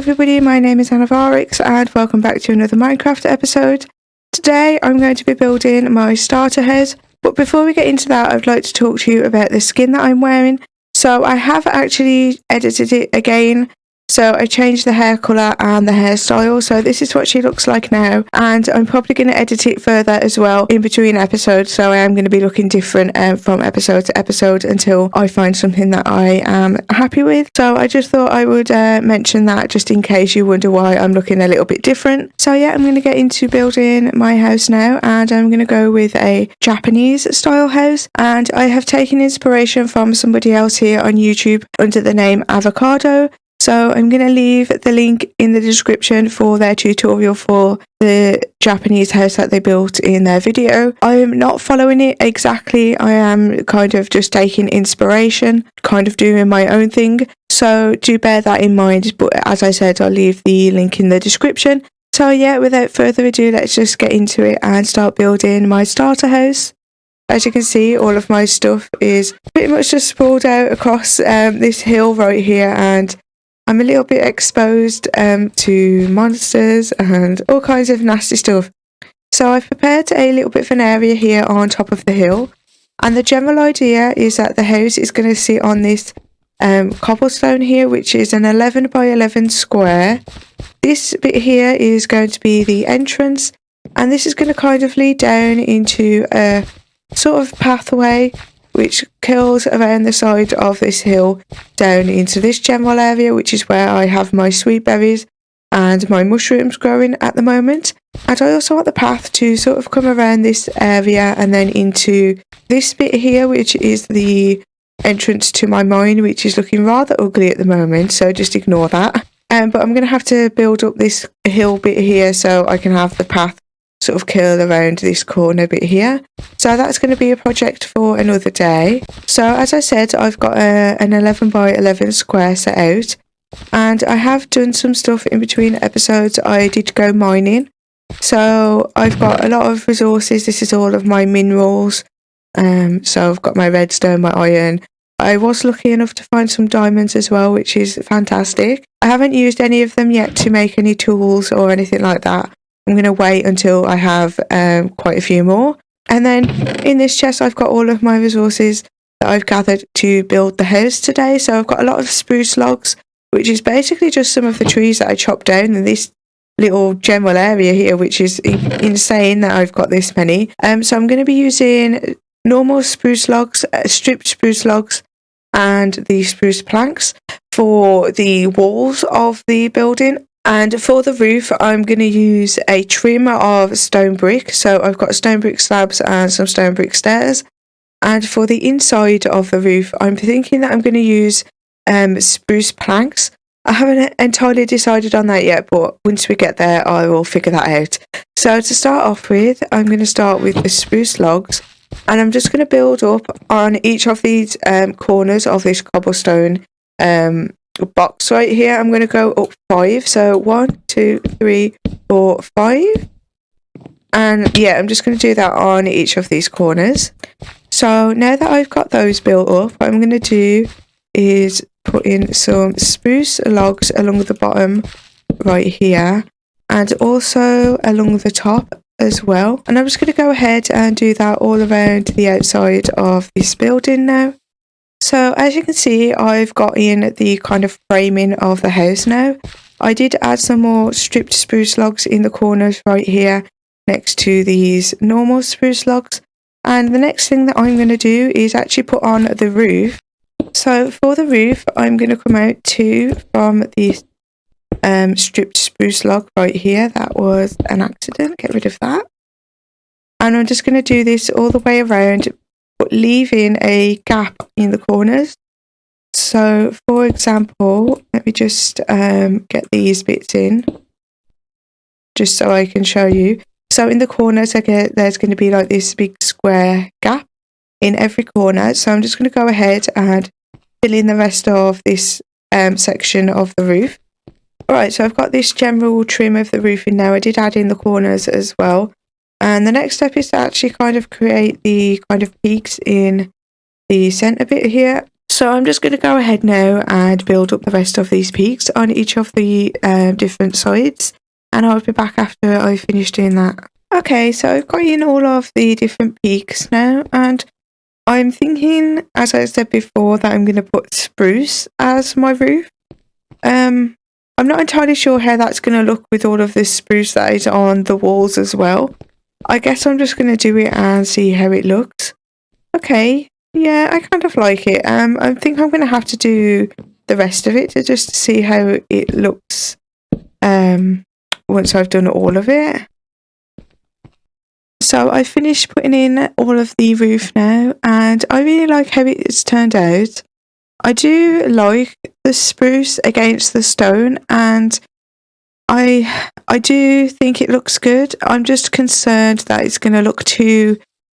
everybody, my name is Anavarix and welcome back to another Minecraft episode. Today I'm going to be building my starter house, but before we get into that I'd like to talk to you about the skin that I'm wearing. So I have actually edited it again, so I changed the hair colour and the hairstyle, so this is what she looks like now, and I'm probably going to edit it further as well in between episodes, so I am going to be looking different from episode to episode until I find something that I am happy with. So I just thought I would mention that just in case you wonder why I'm looking a little bit different. So yeah, I'm going to get into building my house now, and I'm going to go with a Japanese style house, and I have taken inspiration from somebody else here on YouTube under the name Avocado. So I'm going to leave the link in the description for their tutorial for the Japanese house that they built in their video. I'm not following it exactly. I am kind of just taking inspiration, kind of doing my own thing. So do bear that in mind. But as I said, I'll leave the link in the description. So yeah, without further ado, let's just get into it and start building my starter house. As you can see, all of my stuff is pretty much just sprawled out across this hill right here, and I'm a little bit exposed to monsters and all kinds of nasty stuff. So I've prepared a little bit of an area here on top of the hill, and the general idea is that the house is going to sit on this cobblestone here, which is an 11 by 11 square. This bit here is going to be the entrance, and this is going to kind of lead down into a sort of pathway which curls around the side of this hill down into this general area, which is where I have my sweet berries and my mushrooms growing at the moment. And I also want the path to sort of come around this area and then into this bit here, which is the entrance to my mine, which is looking rather ugly at the moment, so just ignore that. But I'm going to have to build up this hill bit here so I can have the path sort of curl around this corner bit here. So that's going to be a project for another day. So as I said, I've got an 11 by 11 square set out, and I have done some stuff in between episodes. I did go mining, so I've got a lot of resources. This is all of my minerals. So I've got my redstone, my iron. I was lucky enough to find some diamonds as well, which is fantastic. I haven't used any of them yet to make any tools or anything like that. I'm going to wait until I have quite a few more. And then in this chest I've got all of my resources that I've gathered to build the house today. So I've got a lot of spruce logs, which is basically just some of the trees that I chopped down in this little general area here, which is insane that I've got this many. So I'm going to be using normal spruce logs, stripped spruce logs, and the spruce planks for the walls of the building. And for the roof, I'm going to use a trim of stone brick. So I've got stone brick slabs and some stone brick stairs. And for the inside of the roof, I'm thinking that I'm going to use spruce planks. I haven't entirely decided on that yet, but once we get there, I will figure that out. So to start off with, I'm going to start with the spruce logs. And I'm just going to build up on each of these corners of this cobblestone box right here. I'm going to go up 5, so 1, 2, 3, 4, 5, and yeah, I'm just going to do that on each of these corners. So now that I've got those built up, what I'm going to do is put in some spruce logs along the bottom right here, and also along the top as well, and I'm just going to go ahead and do that all around the outside of this building now. So as you can see, I've got in the kind of framing of the house now. I did add some more stripped spruce logs in the corners right here next to these normal spruce logs. And the next thing that I'm going to do is actually put on the roof. So for the roof, I'm going to come out 2 from the stripped spruce log right here. That was an accident. Get rid of that. And I'm just going to do this all the way around, but leaving a gap in the corners. So for example, let me just get these bits in just so I can show you. So in the corners, there's going to be like this big square gap in every corner. So I'm just going to go ahead and fill in the rest of this section of the roof. Alright, so I've got this general trim of the roofing now. I did add in the corners as well. And the next step is to actually kind of create the kind of peaks in the centre bit here. So I'm just going to go ahead now and build up the rest of these peaks on each of the different sides, and I'll be back after I finish doing that. Okay, so I've got in all of the different peaks now, and I'm thinking, as I said before, that I'm going to put spruce as my roof. I'm not entirely sure how that's going to look with all of this spruce that is on the walls as well. I guess I'm just going to do it and see how it looks. Okay, yeah, I kind of like it. I think I'm going to have to do the rest of it to just see how it looks once I've done all of it. So I finished putting in all of the roof now, and I really like how it's turned out. I do like the spruce against the stone, and I do think it looks good. I'm just concerned that it's going to look too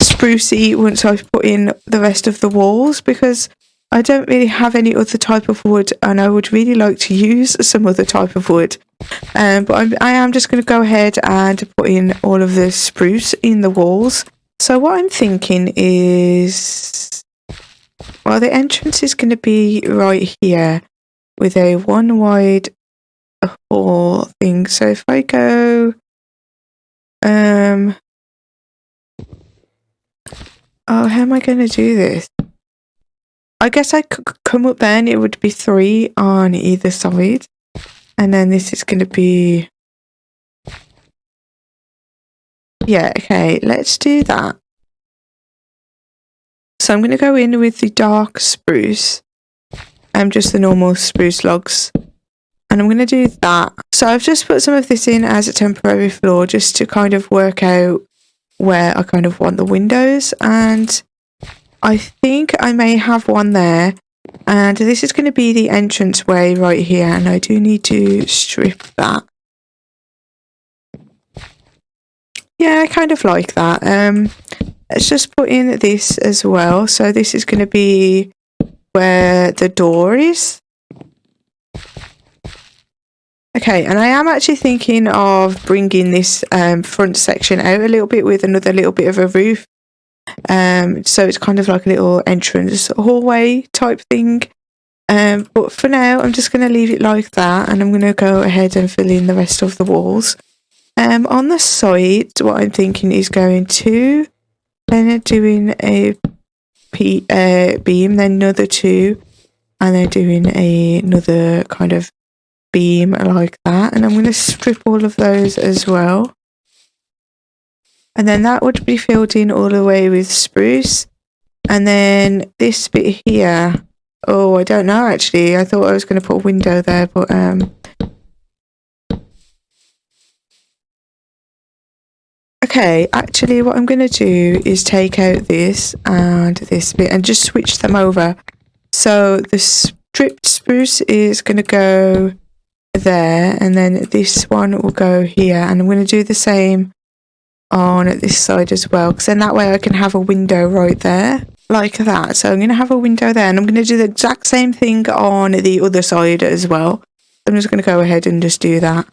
sprucey once I've put in the rest of the walls, because I don't really have any other type of wood, and I would really like to use some other type of wood. But I am just going to go ahead and put in all of the spruce in the walls. So what I'm thinking is, well, the entrance is going to be right here with a one wide hall thing. So if I go, oh, how am I going to do this? I guess I could come up there and it would be 3 on either side. And then this is going to be... Yeah, okay, let's do that. So I'm going to go in with the dark spruce. Just the normal spruce logs. And I'm going to do that. So I've just put some of this in as a temporary floor just to kind of work out where I kind of want the windows. And I think I may have one there. And this is going to be the entrance way right here, and I do need to strip that. Yeah, I kind of like that. Let's just put in this as well. So this is going to be where the door is. Okay, and I am actually thinking of bringing this front section out a little bit with another little bit of a roof. So it's kind of like a little entrance hallway type thing. But for now, I'm just going to leave it like that, and I'm going to go ahead and fill in the rest of the walls. On the side, what I'm thinking is going to then doing a beam, then another 2, and then doing another kind of beam like that. And I'm going to strip all of those as well. And then that would be filled in all the way with spruce. And then this bit here, oh, I don't know actually. I thought I was going to put a window there, but okay, actually what I'm going to do is take out this and this bit and just switch them over. So the stripped spruce is going to go there, and then this one will go here. And I'm going to do the same on this side as well, because then that way I can have a window right there like that. So I'm going to have a window there, and I'm going to do the exact same thing on the other side as well. I'm just going to go ahead and just do that.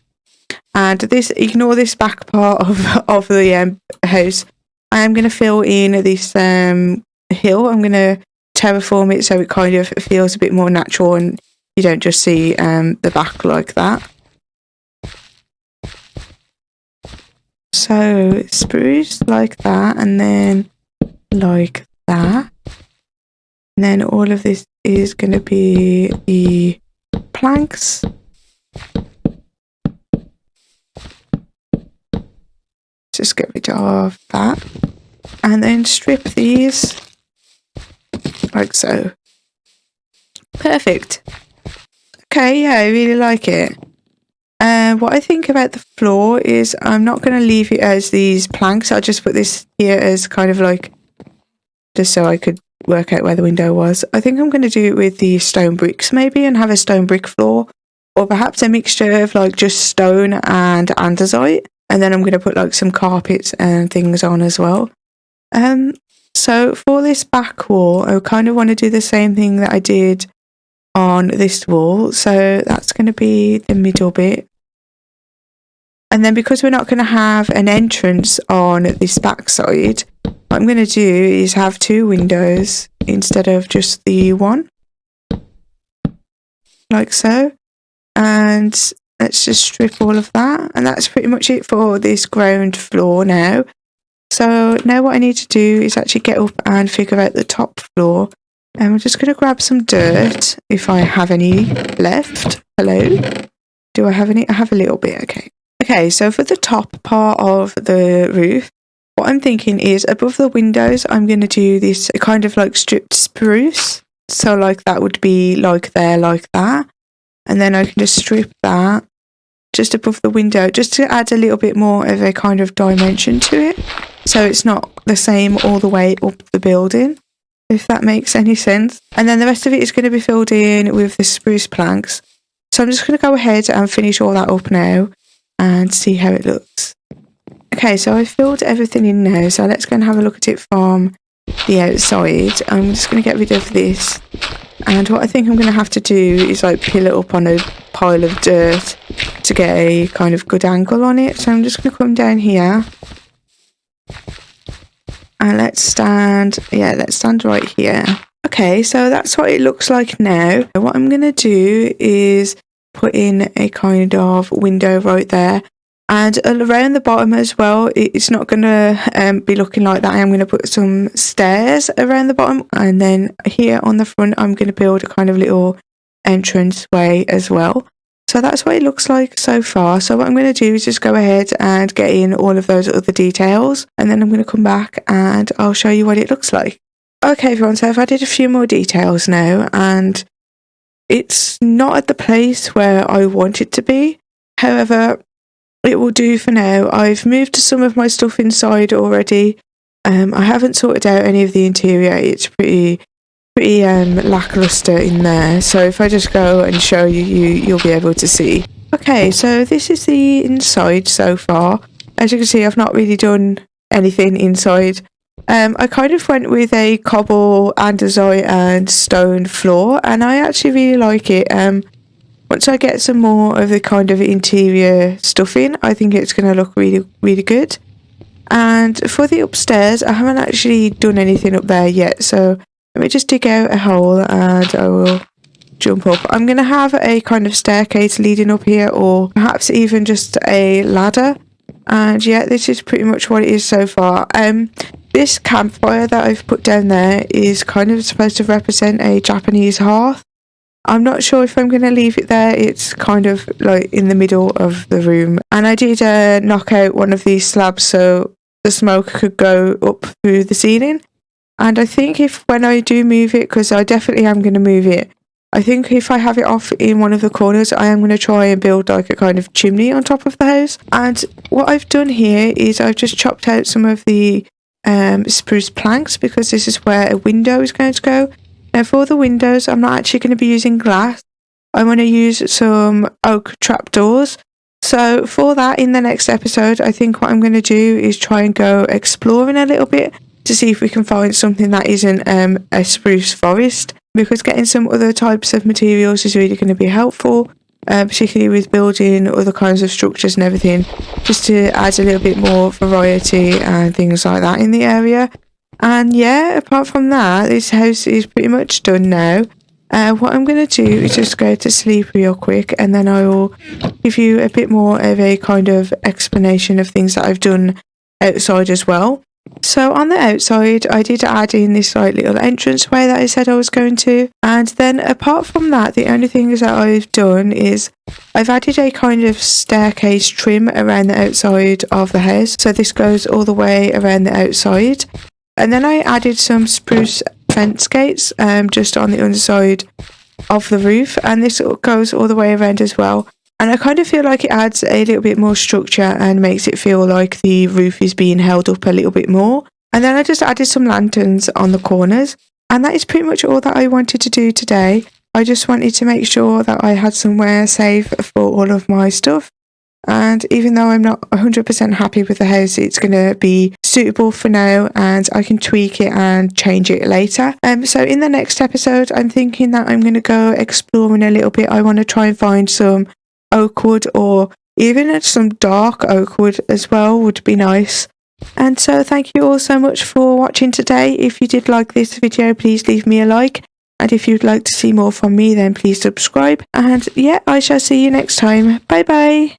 And this, ignore this back part of the house. I am going to fill in this hill. I'm going to terraform it so it kind of feels a bit more natural and you don't just see the back like that. So spruce like that, and then like that. And then all of this is going to be the planks. Just get rid of that. And then strip these like so. Perfect. Okay, yeah, I really like it. What I think about the floor is I'm not going to leave it as these planks. I'll just put this here as kind of like, just so I could work out where the window was. I think I'm going to do it with the stone bricks maybe, and have a stone brick floor, or perhaps a mixture of like just stone and andesite. And then I'm going to put like some carpets and things on as well. So for this back wall, I kind of want to do the same thing that I did on this wall. So that's going to be the middle bit. And then because we're not going to have an entrance on this back side, what I'm going to do is have 2 windows instead of just the one. like so. And let's just strip all of that, and that's pretty much it for this ground floor now. So now what I need to do is actually get up and figure out the top floor. And I'm just going to grab some dirt if I have any left. Hello? Do I have any? I have a little bit, okay. Okay, so for the top part of the roof, what I'm thinking is above the windows, I'm going to do this kind of like stripped spruce. So like that would be like there, like that. And then I can just strip that just above the window, just to add a little bit more of a kind of dimension to it. So it's not the same all the way up the building, if that makes any sense. And then the rest of it is going to be filled in with the spruce planks. So I'm just going to go ahead and finish all that up now and see how it looks. Okay, so I filled everything in now, so let's go and have a look at it from the outside. I'm just going to get rid of this, and what I think I'm going to have to do is like peel it up on a pile of dirt to get a kind of good angle on it. So I'm just going to come down here, and let's stand right here. Okay, so that's what it looks like now. What I'm going to do is put in a kind of window right there. And around the bottom as well, it's not going to be looking like that. I'm going to put some stairs around the bottom. And then here on the front, I'm going to build a kind of little entrance way as well. So that's what it looks like so far. So what I'm going to do is just go ahead and get in all of those other details. And then I'm going to come back and I'll show you what it looks like. Okay, everyone, so I've added a few more details now. And it's not at the place where I want it to be. However, it will do for now. I've moved some of my stuff inside already. I haven't sorted out any of the interior. It's pretty lackluster in there. So if I just go and show you, you'll be able to see. Okay, so this is the inside so far. As you can see, I've not really done anything inside. I kind of went with a cobble, andesite and stone floor, and I actually really like it. Once I get some more of the kind of interior stuff in, I think it's going to look really, really good. And for the upstairs, I haven't actually done anything up there yet. So let me just dig out a hole and I will jump up. I'm going to have a kind of staircase leading up here, or perhaps even just a ladder. And yeah, this is pretty much what it is so far. This campfire that I've put down there is kind of supposed to represent a Japanese hearth. I'm not sure if I'm going to leave it there. It's kind of like in the middle of the room. And I did knock out one of these slabs so the smoke could go up through the ceiling. And I think when I do move it, because I definitely am going to move it, I think if I have it off in one of the corners, I am going to try and build like a kind of chimney on top of the house. And what I've done here is I've just chopped out some of the spruce planks, because this is where a window is going to go. Now for the windows, I'm not actually going to be using glass. I'm going to use some oak trapdoors. So for that, in the next episode, I think what I'm going to do is try and go exploring a little bit to see if we can find something that isn't a spruce forest, because getting some other types of materials is really going to be helpful, particularly with building other kinds of structures and everything, just to add a little bit more variety and things like that in the area. And yeah, apart from that, this house is pretty much done now. What I'm going to do is just go to sleep real quick, and then I will give you a bit more of a kind of explanation of things that I've done outside as well. So on the outside, I did add in this like little entranceway that I said I was going to. And then apart from that, the only things that I've done is I've added a kind of staircase trim around the outside of the house. So this goes all the way around the outside. And then I added some spruce fence gates just on the underside of the roof, and this goes all the way around as well. And I kind of feel like it adds a little bit more structure and makes it feel like the roof is being held up a little bit more. And then I just added some lanterns on the corners, and that is pretty much all that I wanted to do today. I just wanted to make sure that I had somewhere safe for all of my stuff. And even though I'm not 100% happy with the house, it's going to be suitable for now, and I can tweak it and change it later. So in the next episode, I'm thinking that I'm going to go exploring a little bit. I want to try and find some oak wood, or even some dark oak wood as well would be nice. And so thank you all so much for watching today. If you did like this video, please leave me a like. And if you'd like to see more from me, then please subscribe. And yeah, I shall see you next time. Bye bye.